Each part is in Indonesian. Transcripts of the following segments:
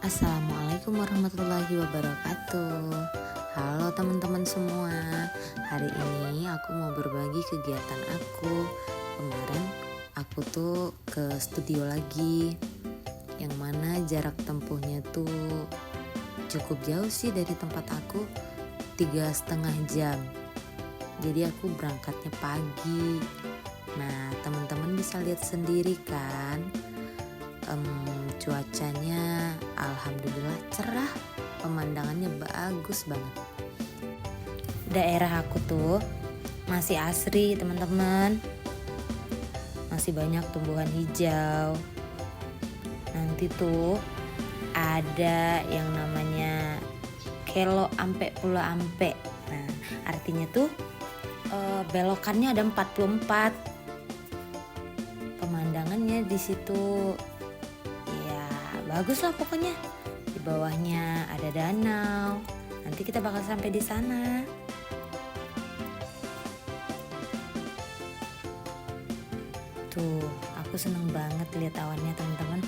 Assalamualaikum warahmatullahi wabarakatuh. Halo teman-teman semua. Hari ini aku mau berbagi kegiatan aku. Kemarin aku tuh ke studio lagi, yang mana jarak tempuhnya tuh cukup jauh sih dari tempat aku, 3,5 jam. Jadi aku berangkatnya pagi. Nah, teman-teman bisa lihat sendiri kan, cuacanya alhamdulillah cerah, pemandangannya bagus banget. Daerah aku tuh masih asri teman-teman, masih banyak tumbuhan hijau. Nanti tuh ada yang namanya kelo ampe pulau ampe. Nah, artinya tuh belokannya ada 44. Pemandangannya di situ ya bagus lah pokoknya. Di bawahnya ada danau. Nanti kita bakal sampai di sana. Tuh, aku seneng banget lihat awannya teman-teman.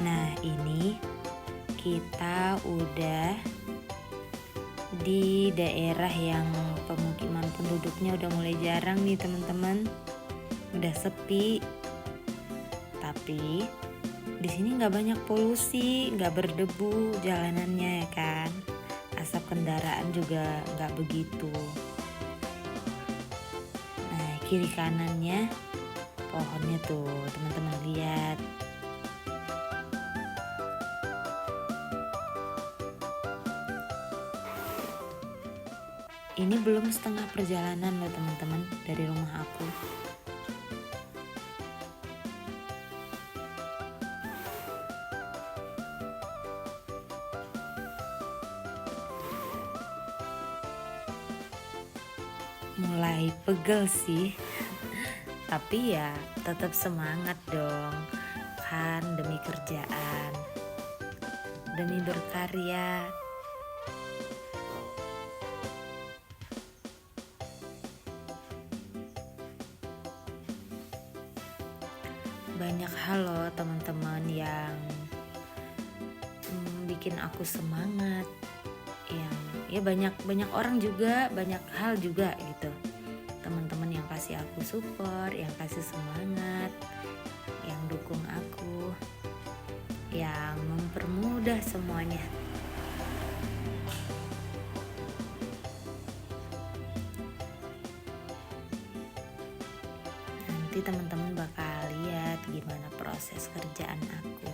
Nah, ini kita udah di daerah yang pemukiman penduduknya udah mulai jarang nih teman-teman. Udah sepi. Tapi di sini nggak banyak polusi, nggak berdebu jalanannya ya kan. Asap kendaraan juga nggak begitu. Nah, kiri kanannya pohonnya tuh teman-teman lihat. Ini belum setengah perjalanan loh teman-teman dari rumah aku. Mulai pegel sih, tapi ya tetap semangat dong, kan demi kerjaan, demi berkarya. banyak hal loh teman-teman yang bikin aku semangat, yang ya banyak banyak orang juga, banyak hal juga gitu. Teman-teman yang kasih aku support, yang kasih semangat, yang dukung aku, yang mempermudah semuanya. Nanti teman-teman bakal lihat gimana proses kerjaan aku.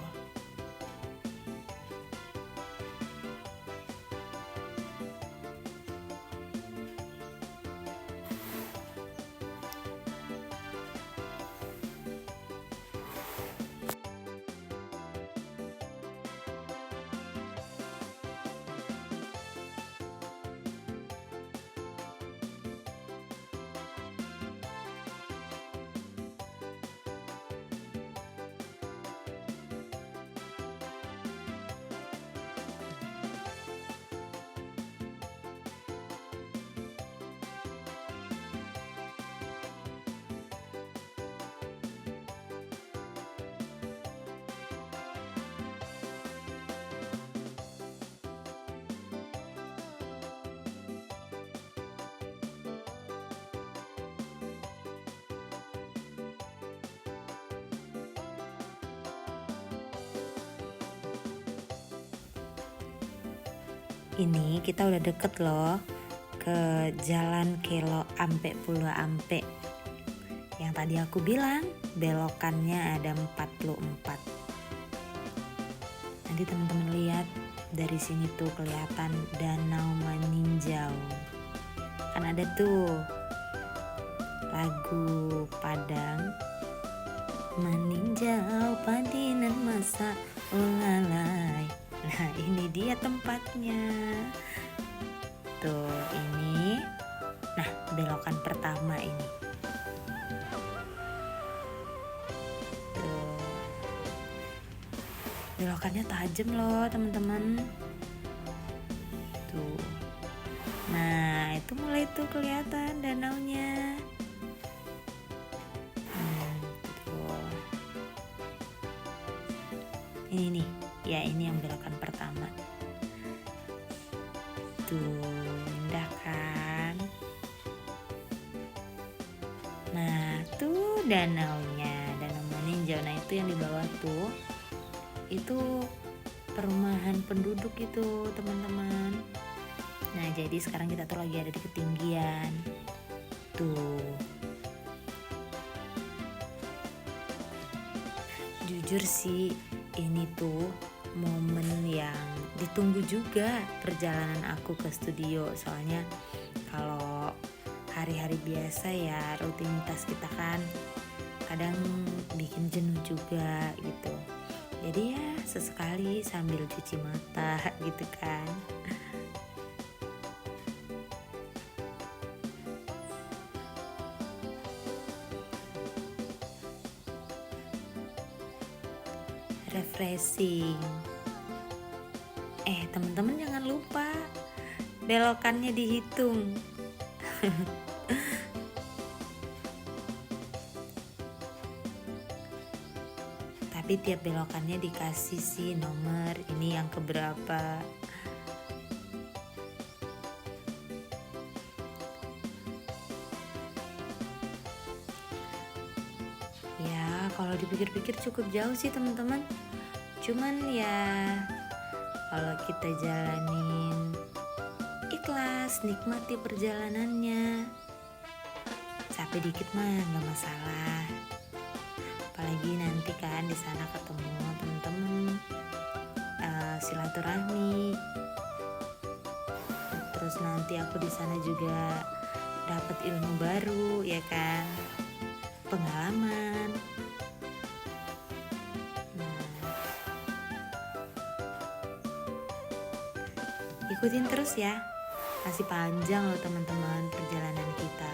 Ini kita udah deket loh ke Jalan Kelo Ampe Pulau Ampe. Yang tadi aku bilang belokannya ada 44. Nanti teman-teman lihat dari sini tuh kelihatan Danau Maninjau. Kan ada tuh lagu Padang, Maninjau padinan masa ulalai. Nah ini dia tempatnya. Tuh ini. Nah belokan pertama ini. Tuh. Belokannya tajam loh teman-teman. Tuh. Nah itu mulai tuh kelihatan danaunya. Tuh. Ini nih. Ya ini yang belokan pertama. Tuh indah kan. Nah tuh danaunya, Danau Maninjau. Nah itu yang di bawah tuh, itu perumahan penduduk itu teman-teman. Nah jadi sekarang kita tuh lagi ada di ketinggian. Tuh. Jujur sih ini tuh momen yang ditunggu juga perjalanan aku ke studio. Soalnya kalau hari-hari biasa ya rutinitas kita kan kadang bikin jenuh juga gitu. Jadi ya sesekali sambil cuci mata gitu kan. Refreshing. Teman-teman jangan lupa belokannya dihitung. Tapi tiap belokannya dikasih sih nomor, ini yang keberapa. Ya kalau dipikir-pikir cukup jauh sih teman-teman. Cuman ya kalau kita jalanin ikhlas, nikmati perjalanannya. Capek dikit mah nggak masalah. Apalagi nanti kan di sana ketemu teman-teman, silaturahmi. Terus nanti aku di sana juga dapat ilmu baru, ya kan? Pengalaman. Ikutin terus ya, masih panjang loh teman-teman perjalanan kita.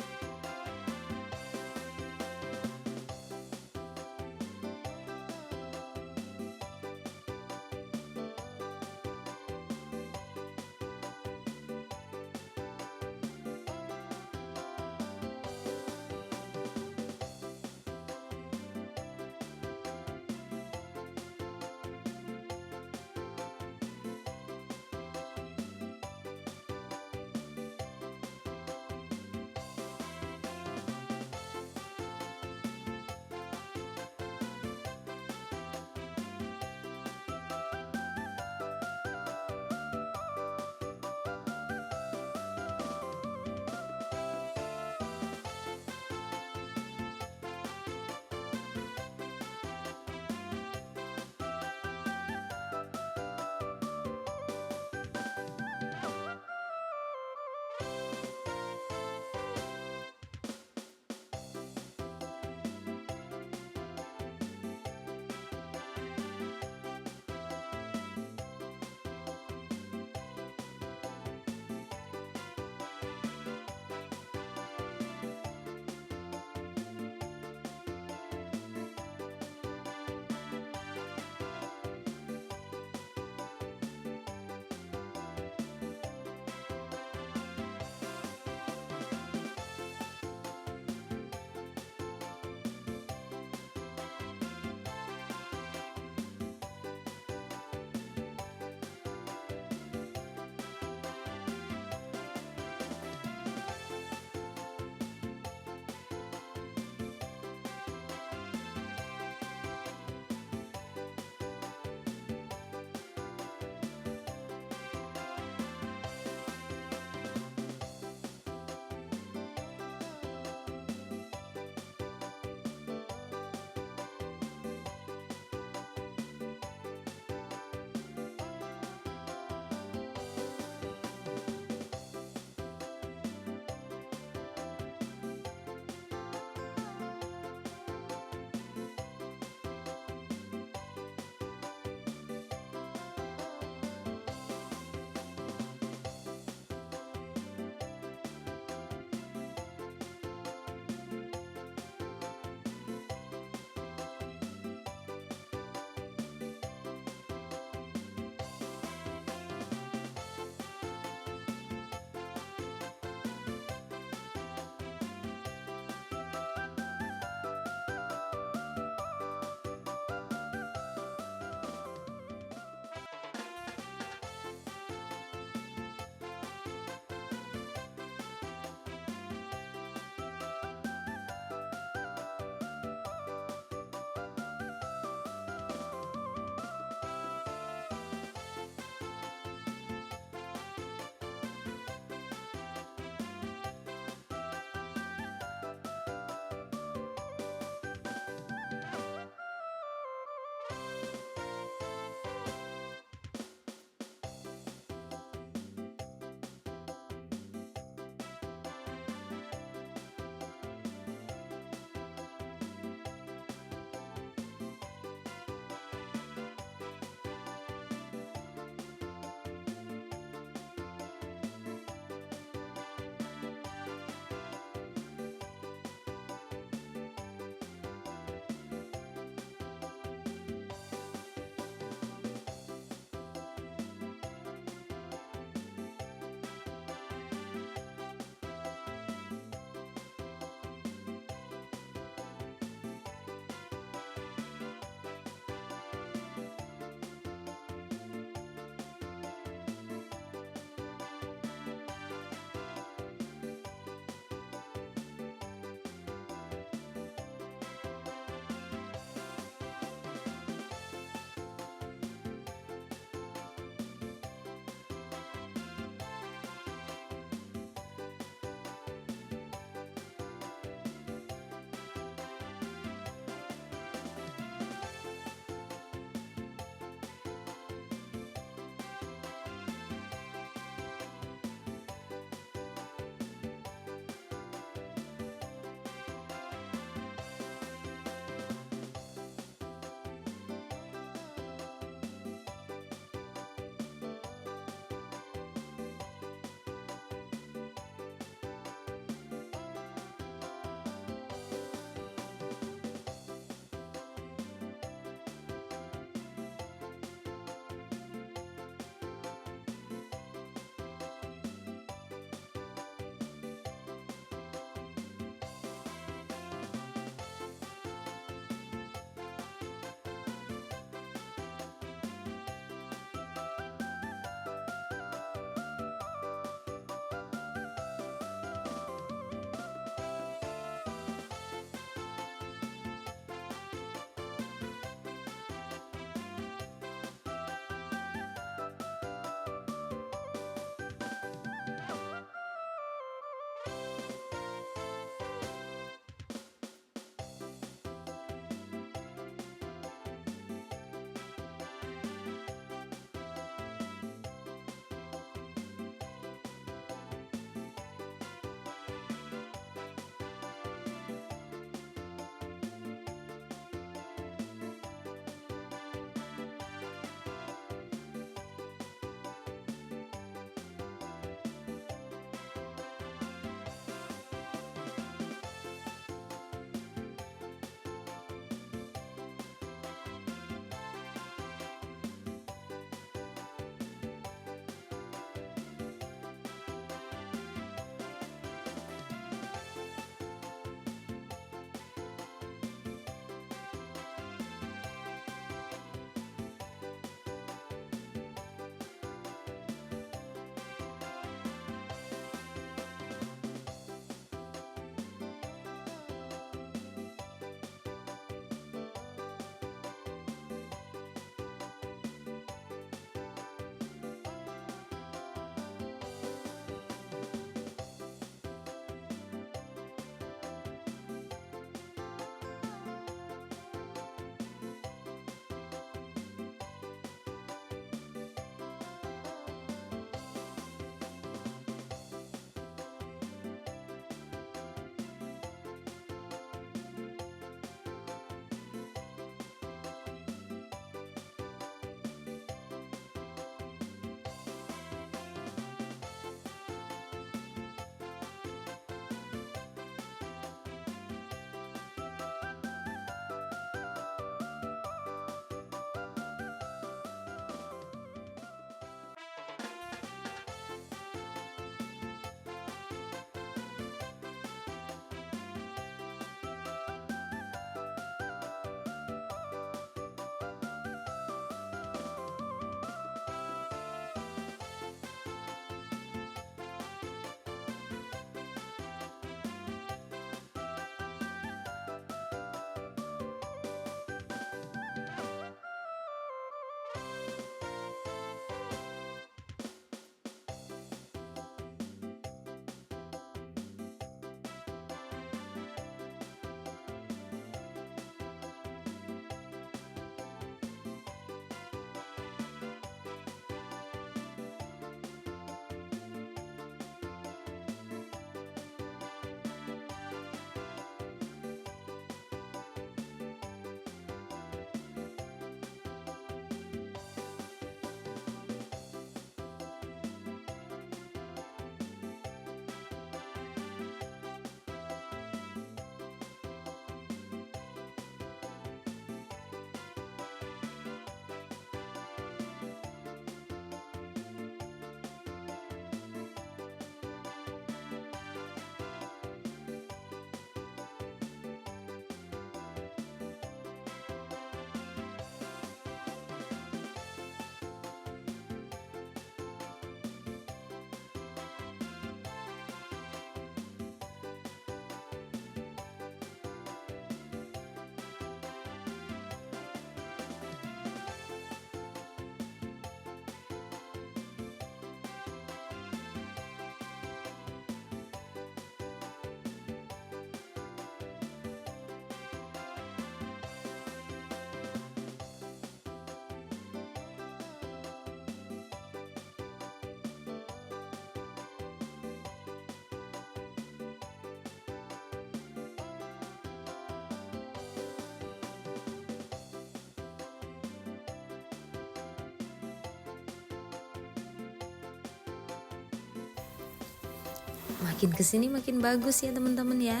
makin kesini makin bagus ya teman-teman ya.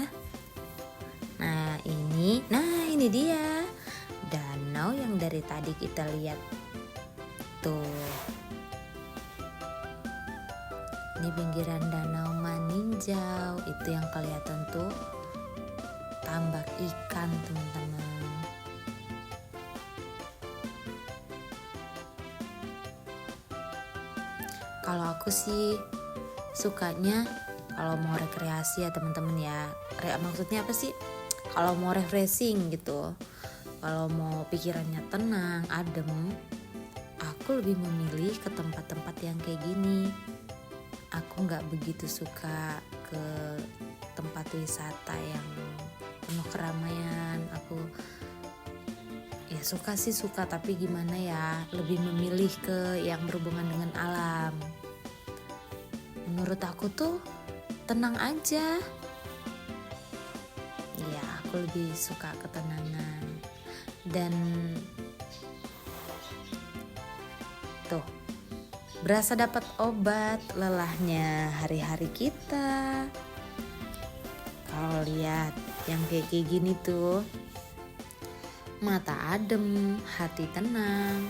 Nah ini dia danau yang dari tadi kita lihat tuh. Ini pinggiran danau Maninjau, itu yang kelihatan tuh tambak ikan teman-teman. Kalau aku sih sukanya kalau mau rekreasi ya teman-teman ya. Maksudnya apa sih? Kalau mau refreshing gitu, kalau mau pikirannya tenang, adem, aku lebih memilih ke tempat-tempat yang kayak gini. Aku nggak begitu suka ke tempat wisata yang penuh keramaian. Aku ya suka tapi gimana ya, lebih memilih ke yang berhubungan dengan alam. Menurut aku tuh tenang aja. Iya, aku lebih suka ketenangan. Dan tuh, berasa dapat obat lelahnya hari-hari kita. Kalau lihat yang kayak gini tuh, mata adem, hati tenang.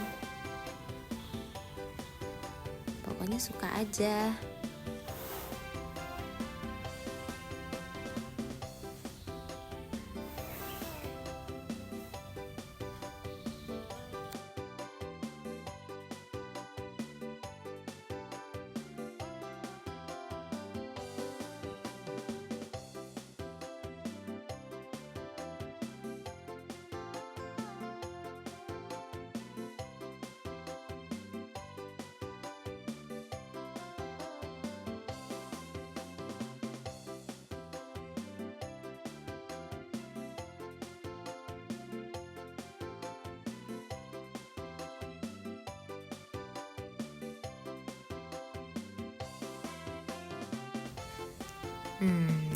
Pokoknya suka aja.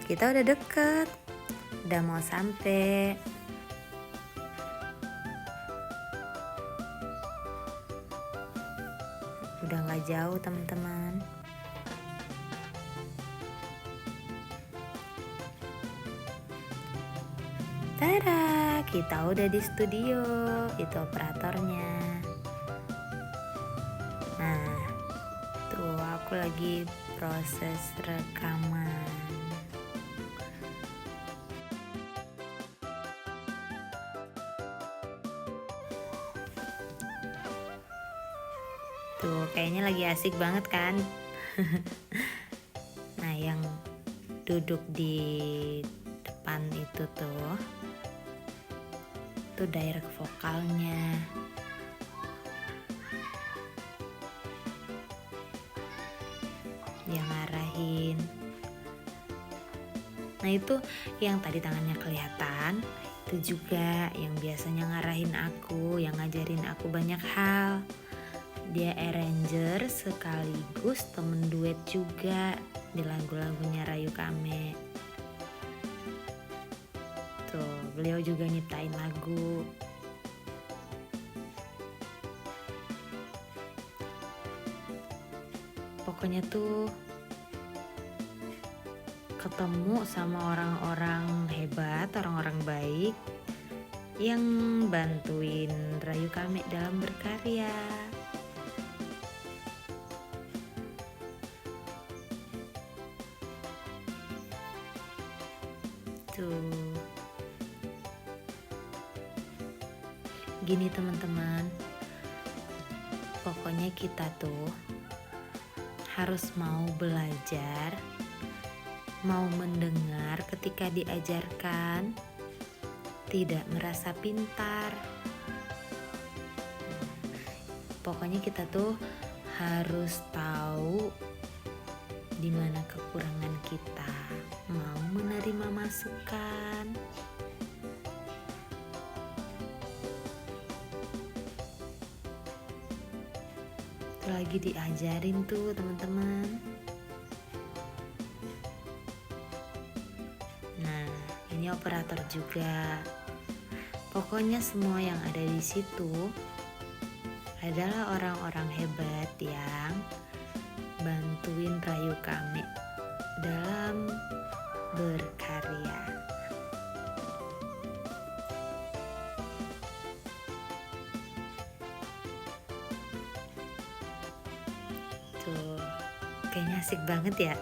Kita udah deket, udah mau sampai. Udah gak jauh teman-teman. Tada, kita udah di studio. Itu operatornya. Nah, tuh aku lagi proses rekaman. Tuh kayaknya lagi asik banget kan. Nah yang duduk di depan itu tuh direct vokalnya. Yang ngarahin. Nah itu yang tadi tangannya kelihatan, itu juga yang biasanya ngarahin aku, yang ngajarin aku banyak hal. Dia arranger sekaligus temen duet juga di lagu-lagunya Rayu Kame. Tuh, beliau juga nyiptain lagu. Pokoknya tuh ketemu sama orang-orang hebat, orang-orang baik yang bantuin Rayu Kame dalam berkarya. Tuh. Gini teman-teman, pokoknya kita tuh harus mau belajar, mau mendengar ketika diajarkan, tidak merasa pintar. Pokoknya kita tuh harus tahu di mana kekurangan kita, mau menerima masukan. Itu lagi diajarin tuh teman-teman. Nah, ini operator juga. Pokoknya semua yang ada di situ adalah orang-orang hebat yang bantuin Rayu Kame dalam berkarya. Tuh, kayaknya asik banget ya.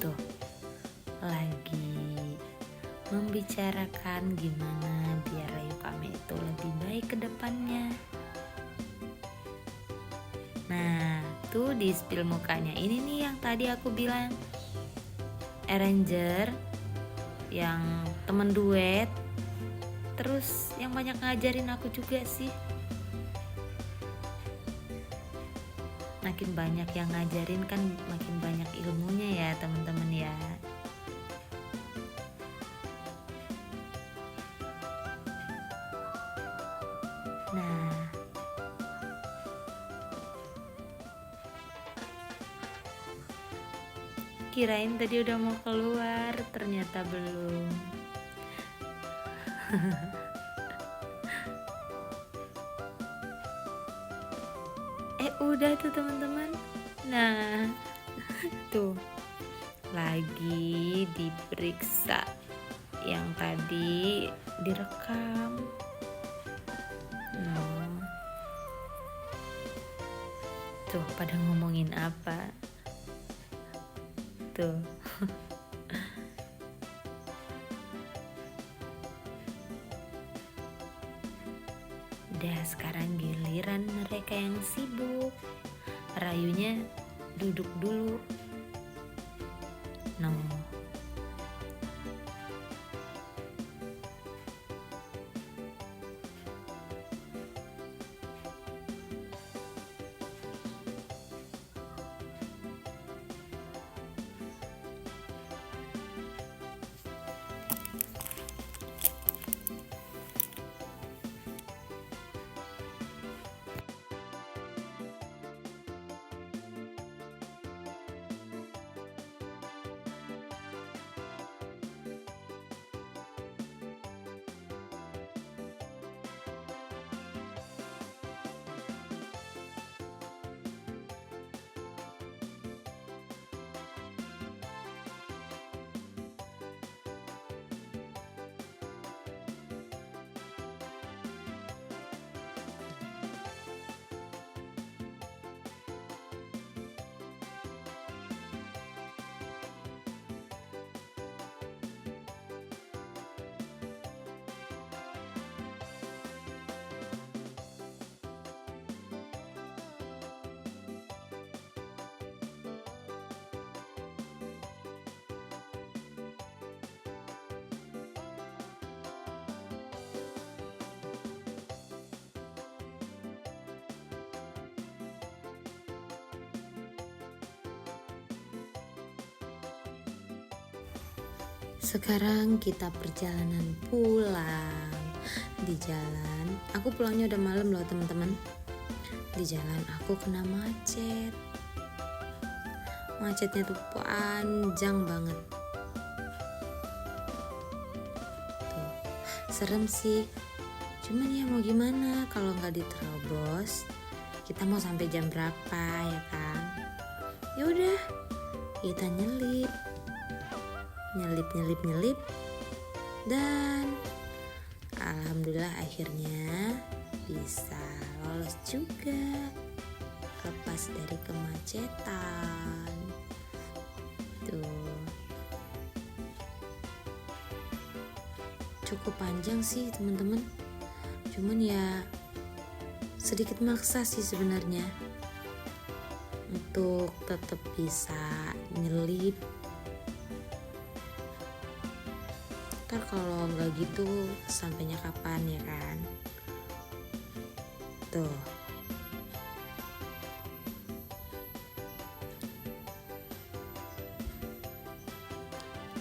Tuh, lagi membicarakan gimana biar Ayu Kame itu lebih baik ke depannya. Nah, tuh di spill mukanya ini nih yang tadi aku bilang arranger, yang temen duet, terus yang banyak ngajarin aku juga sih. Makin banyak yang ngajarin kan makin banyak ilmunya ya teman-teman ya. Nah, kirain tadi udah mau keluar, ternyata belum. Udah tuh teman-teman. Nah, tuh lagi diperiksa yang tadi direkam. Nah, tuh pada ngomongin apa? Tuh. Udah, sekarang giliran mereka yang sibuk. Rayunya duduk dulu. No. Sekarang kita perjalanan pulang. Di jalan, aku pulangnya udah malam loh teman-teman. Di jalan aku kena macet. Macetnya tuh panjang banget. Tuh, serem sih. Cuman ya mau gimana, kalau nggak diterobos, kita mau sampai jam berapa ya kan? Ya udah, kita nyelip, dan alhamdulillah akhirnya bisa lolos juga, lepas dari kemacetan. Tuh, cukup panjang sih teman-teman, cuman ya sedikit maksa sih sebenarnya untuk tetap bisa nyelip. Ntar kalau nggak gitu sampainya kapan ya kan? Tuh,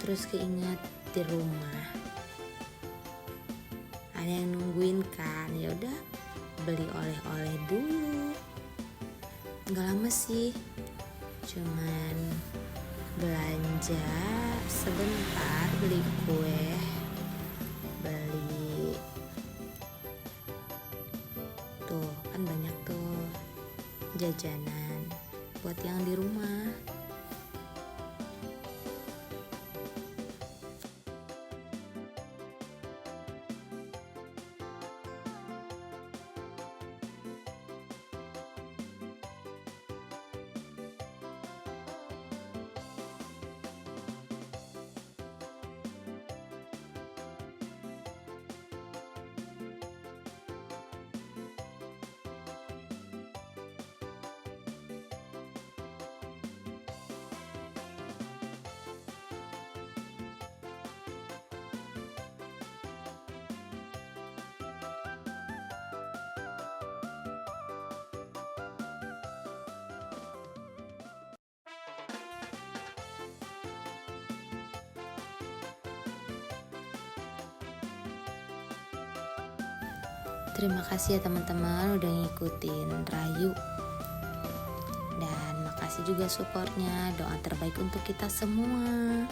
terus keinget di rumah ada yang nungguin kan, ya udah beli oleh-oleh dulu. Nggak lama sih, cuman belanja sebentar, beli kue, beli tuh kan banyak tuh jajanan buat yang di rumah. Terima kasih ya teman-teman udah ngikutin Rayu. Dan makasih juga supportnya, doa terbaik untuk kita semua.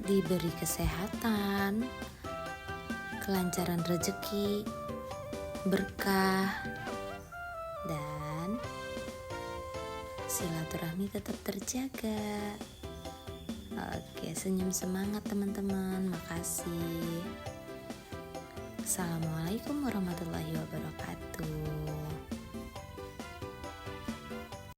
Diberi kesehatan, kelancaran rezeki, berkah, dan silaturahmi tetap terjaga. Oke, senyum semangat teman-teman. Makasih. Assalamualaikum warahmatullahi wabarakatuh.